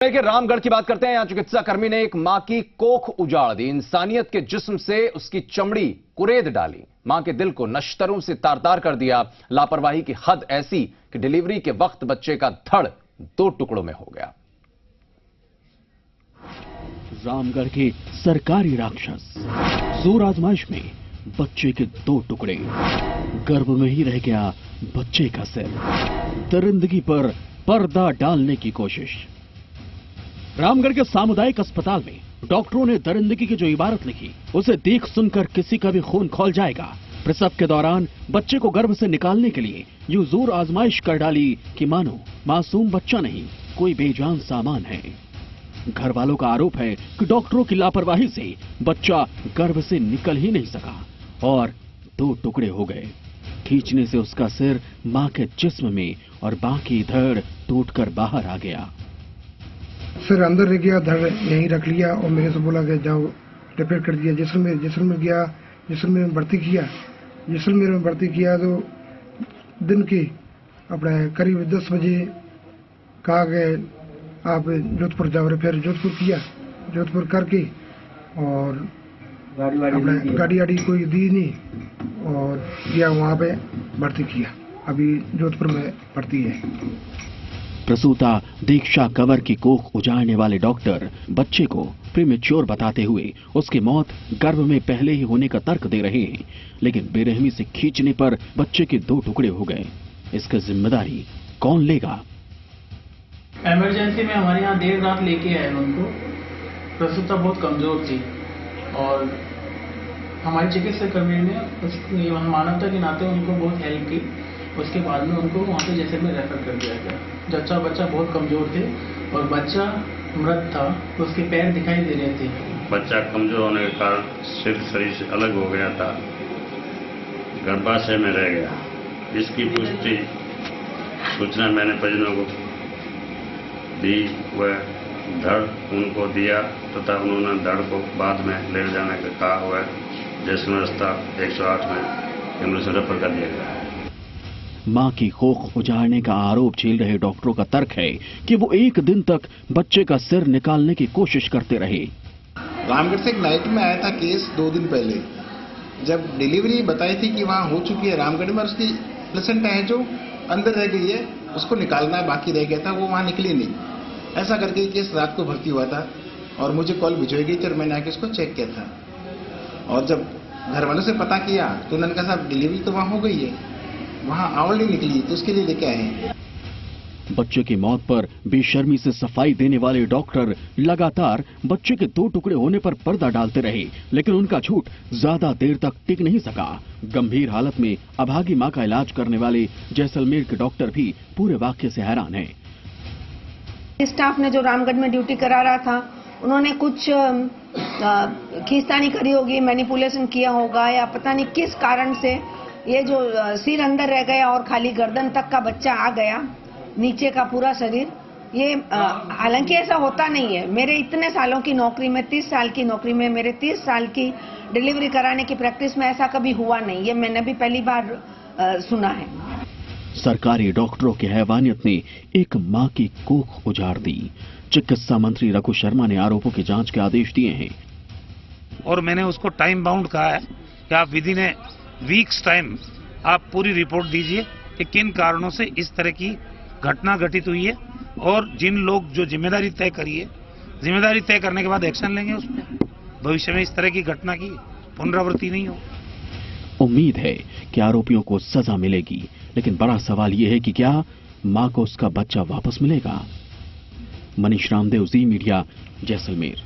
के रामगढ़ की बात करते हैं। यहां चिकित्सा कर्मी ने एक मां की कोख उजाड़ दी। इंसानियत के जिस्म से उसकी चमड़ी कुरेद डाली। मां के दिल को नश्तरों से तार-तार कर दिया। लापरवाही की हद ऐसी कि डिलीवरी के वक्त बच्चे का धड़ 2 टुकड़ों में हो गया। रामगढ़ के सरकारी राक्षस जोर आजमाइश में बच्चे के 2 टुकड़े। गर्भ में ही रह गया बच्चे का सिर। दरिंदगी पर पर्दा डालने की कोशिश। रामगढ़ के सामुदायिक अस्पताल में डॉक्टरों ने दरिंदगी की जो इबारत लिखी, उसे देख सुनकर किसी का भी खून खौल जाएगा। प्रसव के दौरान बच्चे को गर्भ से निकालने के लिए यूं जोर आजमाइश कर डाली कि मानो मासूम बच्चा नहीं, कोई बेजान सामान है। घर वालों का आरोप है कि डॉक्टरों की लापरवाही से बच्चा गर्भ से निकल ही नहीं सका और 2 टुकड़े हो गए। खींचने से उसका सिर मां के जिस्म में और बाकी धड़ टूटकर बाहर आ गया। सिर अंदर रह गया, धड़ यहीं रख लिया और मेरे से बोला कि जाओ रिपेयर कर दिया। जैसलमेर गया, जैसलमेर में भर्ती किया। जैसलमेर में भर्ती किया तो दिन के अपने करीब 10 बजे कहा कि आप जोधपुर जाओ। रिपेयर जोधपुर किया, जोधपुर करके और अपने गाड़ी कोई दी नहीं और गया वहाँ पे भर्ती किया। अभी जोधपुर में भर्ती है। प्रसूता दीक्षा कंवर की कोख उजाड़ने वाले डॉक्टर बच्चे को प्रीमेच्योर बताते हुए उसकी मौत गर्भ में पहले ही होने का तर्क दे रहे हैं, लेकिन बेरहमी से खींचने पर बच्चे के 2 टुकड़े हो गए। इसकी जिम्मेदारी कौन लेगा? इमरजेंसी में हमारे यहाँ देर रात लेके आए उनको। प्रसूता बहुत कमजोर थी और हमारे चिकित्सा कर्मी ने मानवता के नाते उनको बहुत हेल्प की। उसके बाद में उनको वहाँ पे जैसलमेर रेफर कर दिया गया। बच्चा बहुत कमजोर थे और बच्चा मृत था, उसके पैर दिखाई दे रहे थे। बच्चा कमजोर होने के कारण सिर शरीर से अलग हो गया था, गर्भाशय में रह गया। इसकी पुष्टि सूचना मैंने परिजनों को दी, वह धड़ उनको दिया तथा उन्होंने धड़ को बाद में ले जाने का कहा। वह जैसलमेर अस्पताल 108 में एम्बुलेंस रेफर कर दिया गया। मां की कोख उजाड़ने का आरोप झेल रहे डॉक्टरों का तर्क है कि वो 1 दिन तक बच्चे का सिर निकालने की कोशिश करते रहे। रामगढ़ से एक नाइट में आया था केस 2 दिन पहले, जब डिलीवरी बताई थी कि वहां हो चुकी है रामगढ़ में। उसकी प्लेसेंटा है जो अंदर रह गई है, उसको निकालना बाकी रह गया था, वो वहां निकली नहीं। ऐसा करके केस रात को भर्ती हुआ था और मुझे कॉल भिजवाई गई थी। मैंने आके उसको चेक किया था और जब घर वालों से पता किया तो उन्होंने कहा साहब डिलीवरी तो वहां हो गई है, वहां आवल नहीं निकली, तो उसके लिए लेके आए। बच्चे की मौत पर बेशर्मी से सफाई देने वाले डॉक्टर लगातार बच्चे के 2 टुकड़े होने पर पर्दा डालते रहे, लेकिन उनका झूठ ज्यादा देर तक टिक नहीं सका। गंभीर हालत में अभागी मां का इलाज करने वाले जैसलमेर के डॉक्टर भी पूरे वाकये से हैरान हैं। स्टाफ ने जो रामगढ़ में ड्यूटी करा रहा था, उन्होंने कुछ खींचतानी करी होगी, मैनिपुलेशन किया होगा या पता नहीं किस कारण से ये जो सिर अंदर रह गया और खाली गर्दन तक का बच्चा आ गया, नीचे का पूरा शरीर। ये हालांकि ऐसा होता नहीं है। मेरे इतने सालों की नौकरी में, 30 साल की नौकरी में, मेरे 30 साल की डिलीवरी कराने की प्रैक्टिस में ऐसा कभी हुआ नहीं। ये मैंने भी पहली बार सुना है। सरकारी डॉक्टरों की हैवानियत ने एक मां की कोख उजाड़ दी। चिकित्सा मंत्री रघु शर्मा ने आरोपों की जांच के आदेश दिए हैं और मैंने उसको टाइम बाउंड कहा है कि आप with in A weeks time आप पूरी रिपोर्ट दीजिए कि किन कारणों से इस तरह की घटना घटित हुई है और जिन लोग जो जिम्मेदारी तय करी है, जिम्मेदारी तय करने के बाद एक्शन लेंगे उसमें। भविष्य में इस तरह की घटना की पुनरावृत्ति नहीं हो। उम्मीद है कि आरोपियों को सजा मिलेगी, लेकिन बड़ा सवाल यह है कि क्या मां को उसका बच्चा वापस मिलेगा? मनीष रामदेव, जी मीडिया, जैसलमेर।